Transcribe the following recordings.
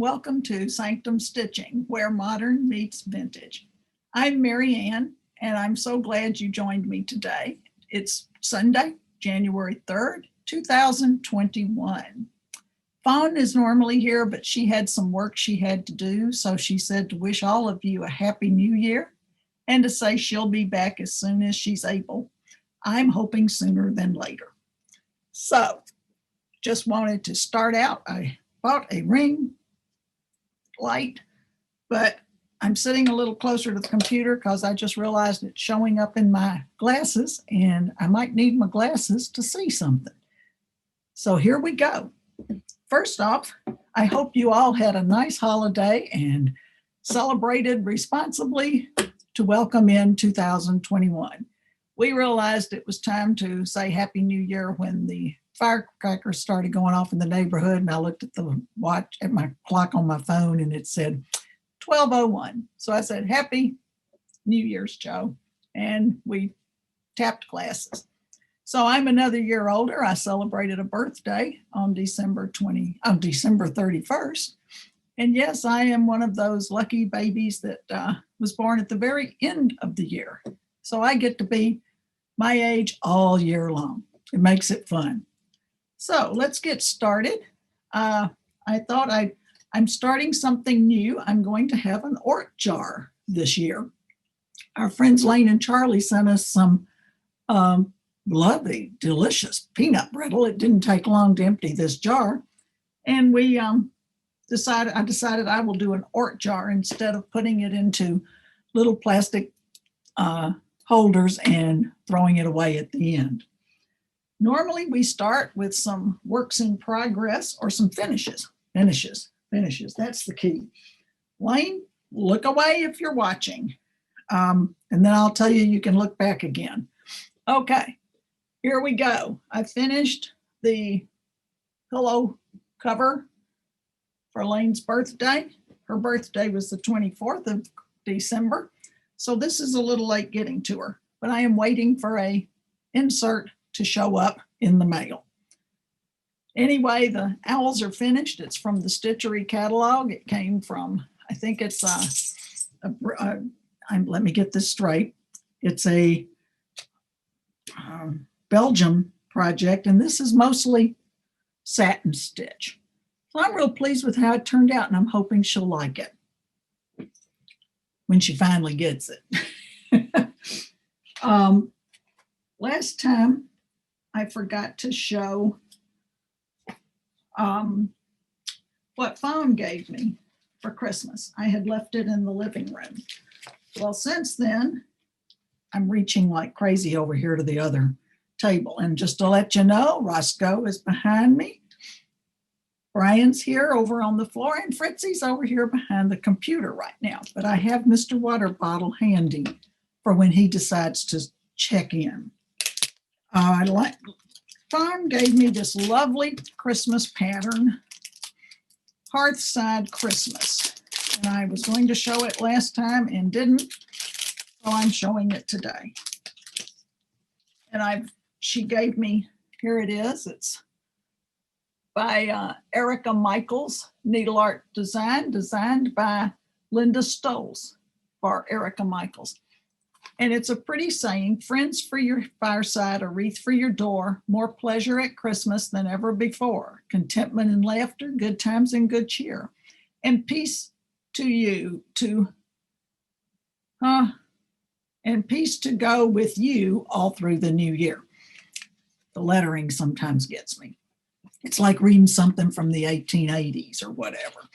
welcome to Sanctum Stitching, where modern meets vintage. I'm Marianne, and I'm so glad you joined me today. It's Sunday, January 3rd, 2021. Fawn is normally here, but she had some work she had to do, so she said to wish all of you a happy new year and to say she'll be back as soon as she's able. I'm hoping sooner than later. So, just wanted to start out. I bought a ring light, but I'm sitting a little closer to the computer because I just realized it's showing up in my glasses and I might need my glasses to see something. So here we go. First off, I hope you all had a nice holiday and celebrated responsibly to welcome in 2021. We realized it was time to say Happy New Year when the firecrackers started going off in the neighborhood, and I looked at the watch at my clock on my phone and it said 12:01. So I said, Happy New Year's, Joe. And we tapped glasses. So I'm another year older. I celebrated a birthday on December 31st. And yes, I am one of those lucky babies that was born at the very end of the year. So I get to be my age all year long. It makes it fun. So let's get started. I thought I'm starting something new. I'm going to have an Ort jar this year. Our friends Lane and Charlie sent us some lovely, delicious peanut brittle. It didn't take long to empty this jar. And we I decided I will do an Ort jar instead of putting it into little plastic holders and throwing it away at the end. Normally we start with some works in progress or some finishes. That's the key. Lane, look away if you're watching. And then I'll tell you, you can look back again. Okay, here we go. I finished the pillow cover for Lane's birthday. Her birthday was the 24th of December. So this is a little late getting to her, but I am waiting for a insert to show up in the mail. Anyway, the owls are finished. It's from the Stitchery catalog. It came from, I think it's let me get this straight. It's a Belgium project, and this is mostly satin stitch. So I'm real pleased with how it turned out, and I'm hoping she'll like it when she finally gets it. Last time I forgot to show what Fawn gave me for Christmas. I had left it in the living room. Well, since then, I'm reaching like crazy over here to the other table. And just to let you know, Roscoe is behind me. Brian's here over on the floor, and Fritzy's over here behind the computer right now. But I have Mr. Water Bottle handy for when he decides to check in. Fawn gave me this lovely Christmas pattern, Hearthside Christmas. And I was going to show it last time and didn't, so I'm showing it today. And she gave me, here it is. It's by Erica Michaels, Needle Art Design, designed by Linda Stoles for Erica Michaels. And it's a pretty saying, friends for your fireside, a wreath for your door, more pleasure at Christmas than ever before, contentment and laughter, good times and good cheer, and peace to you, and peace to go with you all through the new year. The lettering sometimes gets me. It's like reading something from the 1880s or whatever.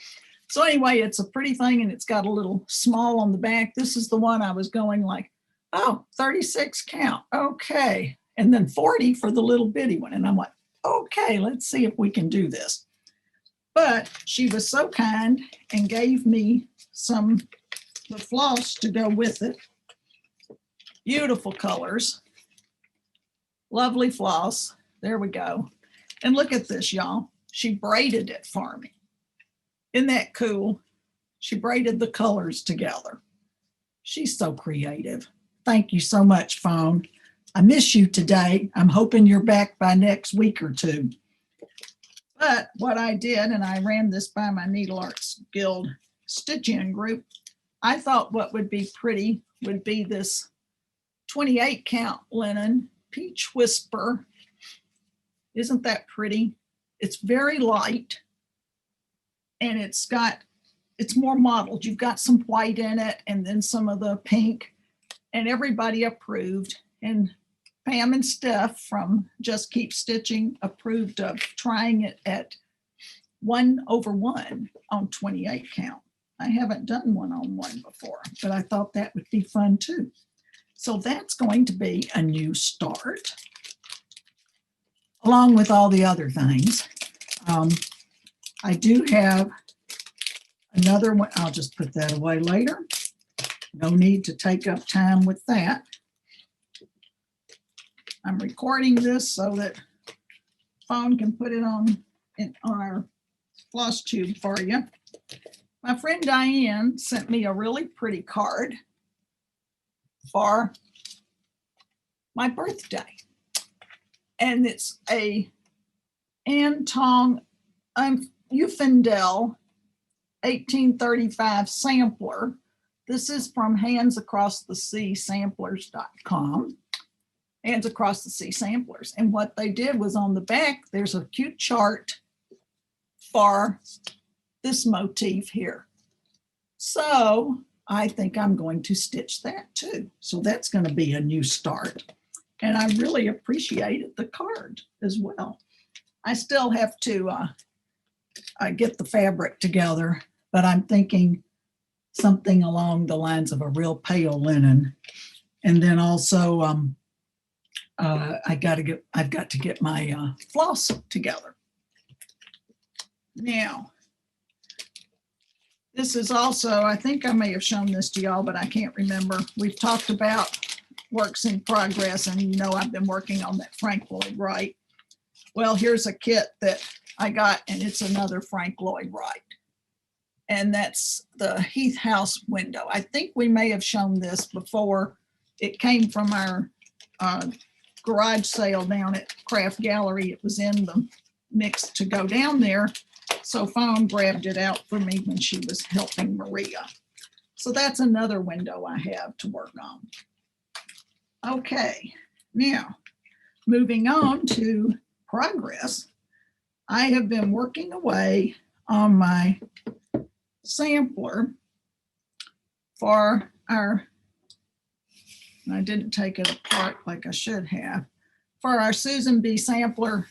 So anyway, it's a pretty thing, and it's got a little small on the back. This is the one I was going like, oh, 36 count, okay. And then 40 for the little bitty one. And I'm like, okay, let's see if we can do this. But she was so kind and gave me the floss to go with it. Beautiful colors, lovely floss. There we go. And look at this, y'all. She braided it for me. Isn't that cool? She braided the colors together. She's so creative. Thank you so much, Fawn. I miss you today. I'm hoping you're back by next week or two. But what I did, and I ran this by my Needle Arts Guild stitch-in group, I thought what would be pretty would be this 28 count linen Peach Whisper. Isn't that pretty? It's very light, and it's more modeled. You've got some white in it and then some of the pink, and everybody approved. And Pam and Steph from Just Keep Stitching approved of trying it at 1/1 on 28 count. I haven't done 1/1 before, but I thought that would be fun too. So that's going to be a new start, along with all the other things. I do have another one. I'll just put that away later. No need to take up time with that. I'm recording this so that phone can put it on our Flosstube for you. My friend Diane sent me a really pretty card for my birthday. And it's a Anton Ufendel 1835 sampler. This is from Hands Across the Sea Samplers.com. Hands Across the Sea Samplers. And what they did was on the back, there's a cute chart for this motif here. So I think I'm going to stitch that too. So that's going to be a new start. And I really appreciated the card as well. I still have to get the fabric together, but I'm thinking something along the lines of a real pale linen. And then also I've got to get my floss together. Now, this is also, I think I may have shown this to y'all, but I can't remember. We've talked about works in progress, and you know I've been working on that Frank Lloyd Wright. Well, here's a kit that I got, and it's another Frank Lloyd Wright. And that's the Heath House window. I think we may have shown this before. It came from our garage sale down at Craft Gallery. It was in the mix to go down there. So Fawn grabbed it out for me when she was helping Maria. So that's another window I have to work on. Okay, now moving on to progress. I have been working away on my sampler for our, and I didn't take it apart like I should have, for our Susan B. Sampler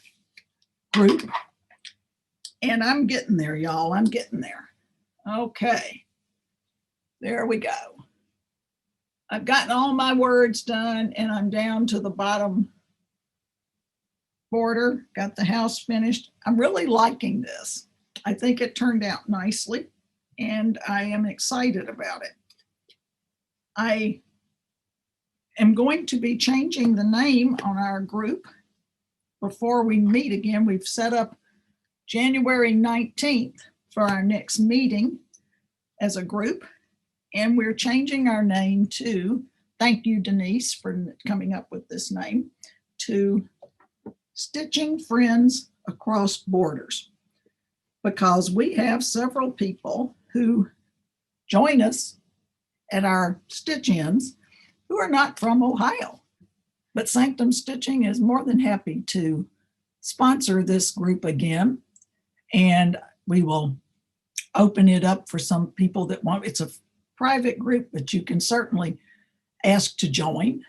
group. And I'm getting there, y'all. I'm getting there. Okay, there we go. I've gotten all my words done, and I'm down to the bottom border, got the house finished. I'm really liking this. I think it turned out nicely, and I am excited about it. I am going to be changing the name on our group before we meet again. We've set up January 19th for our next meeting as a group, and we're changing our name to, thank you Denise for coming up with this name, to Stitching Friends Across Borders, because we have several people who join us at our stitch-ins who are not from Ohio. But Sanctum Stitching is more than happy to sponsor this group again, and we will open it up for some people that want. It's a private group, but you can certainly ask to join.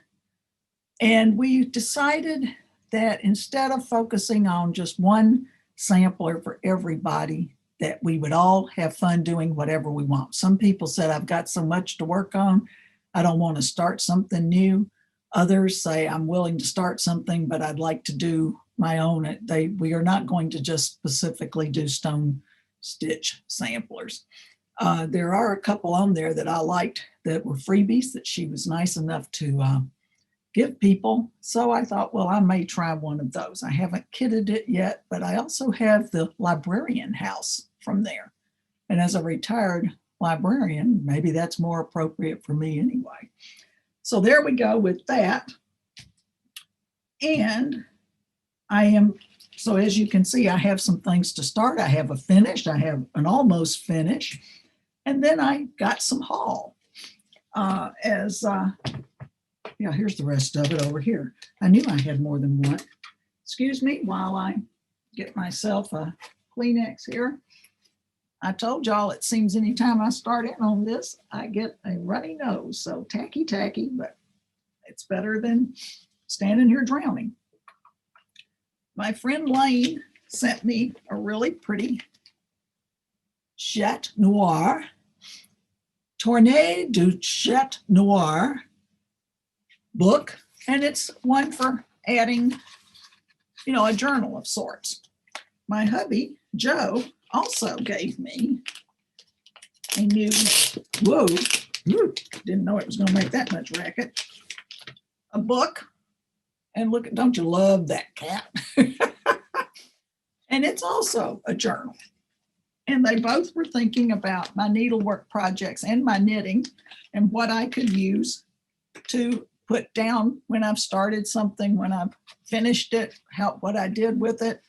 And we decided that instead of focusing on just one sampler for everybody, that we would all have fun doing whatever we want. Some people said, I've got so much to work on, I don't want to start something new. Others say, I'm willing to start something, but I'd like to do my own. We are not going to just specifically do stone stitch samplers. There are a couple on there that I liked that were freebies that she was nice enough to give people. So I thought, well, I may try one of those. I haven't kitted it yet, but I also have the librarian house from there. And as a retired librarian, maybe that's more appropriate for me anyway. So there we go with that. And I am So as you can see, I have some things to start. I have a finish, I have an almost finish, and then I got some haul. Yeah, here's the rest of it over here. I knew I had more than one. Excuse me while I get myself a Kleenex here. I told y'all it seems anytime I start in on this, I get a runny nose. So tacky, but it's better than standing here drowning. My friend Lane sent me a really pretty Chat Noir, Tournée du Chat Noir book, and it's one for adding, a journal of sorts. My hubby, Joe, also gave me a new, didn't know it was going to make that much racket, a book. And look, don't you love that cat? And it's also a journal. And they both were thinking about my needlework projects and my knitting and what I could use to put down when I've started something, when I've finished it, what I did with it.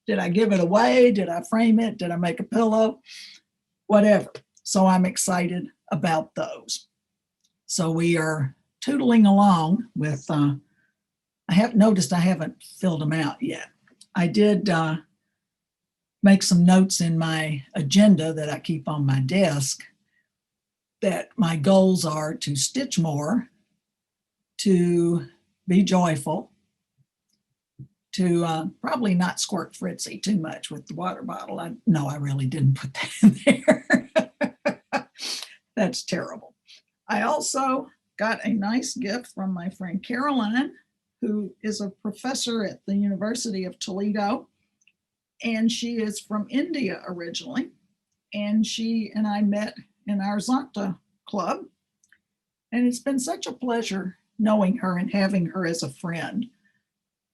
Did I give it away? Did I frame it? Did I make a pillow? Whatever. So I'm excited about those. So we are tootling along with, I have noticed I haven't filled them out yet. I did make some notes in my agenda that I keep on my desk that my goals are to stitch more, to be joyful, to probably not squirt Fritzy too much with the water bottle. I really didn't put that in there. That's terrible. I also got a nice gift from my friend Caroline, who is a professor at the University of Toledo. And she is from India originally. And she and I met in our Sanctum club. And it's been such a pleasure knowing her and having her as a friend.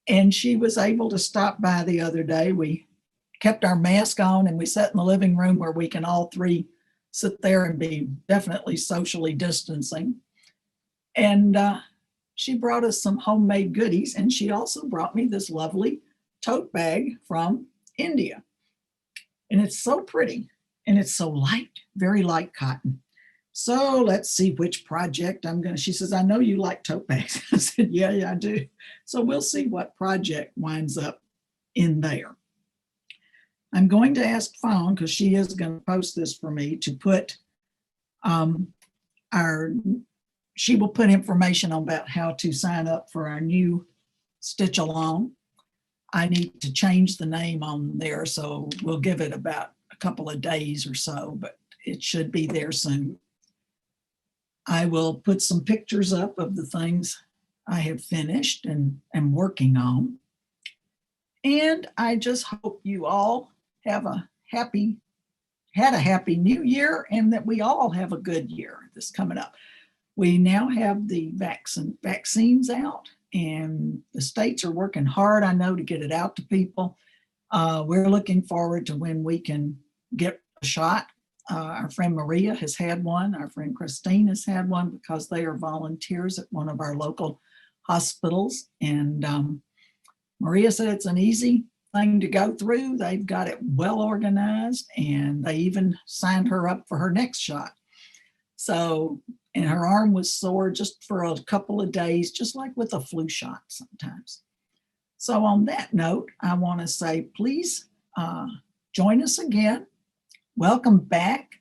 And she was able to stop by the other day. We kept our mask on and we sat in the living room where we can all three sit there and be definitely socially distancing. And she brought us some homemade goodies. And she also brought me this lovely tote bag from India. And it's so pretty and it's so light, very light cotton. So let's see which project she says, I know you like tote bags. I said, yeah, I do. So we'll see what project winds up in there. I'm going to ask Fawn, because she is going to post this for me, to put she will put information about how to sign up for our new Stitch Along. I need to change the name on there, so we'll give it about a couple of days or so, but it should be there soon. I will put some pictures up of the things I have finished and am working on. And I just hope you all have had a happy new year, and that we all have a good year this coming up. We now have the vaccines out, and the states are working hard, I know, to get it out to people. We're looking forward to when we can get a shot. Our friend Maria has had one. Our friend Christine has had one, because they are volunteers at one of our local hospitals. And Maria said it's an easy thing to go through. They've got it well organized, and they even signed her up for her next shot. So, and her arm was sore just for a couple of days, just like with a flu shot sometimes. So on that note, I want to say, please join us again. Welcome back.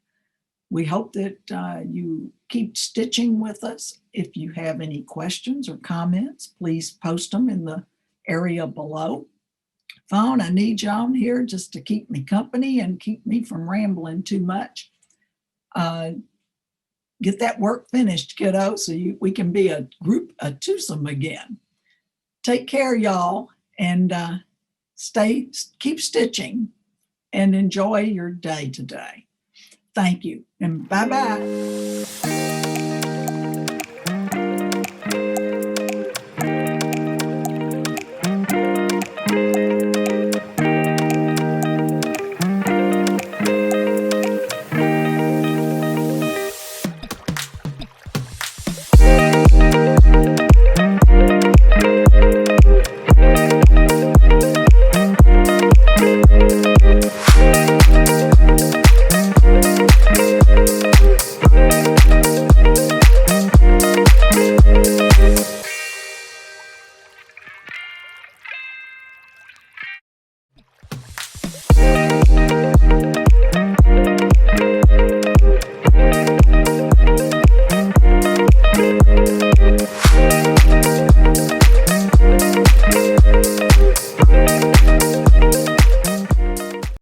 We hope that you keep stitching with us. If you have any questions or comments, please post them in the area below. Phone, I need you on here just to keep me company and keep me from rambling too much. Get that work finished, kiddo, so we can be a twosome again. Take care, y'all, and keep stitching and enjoy your day today. Thank you, and bye-bye.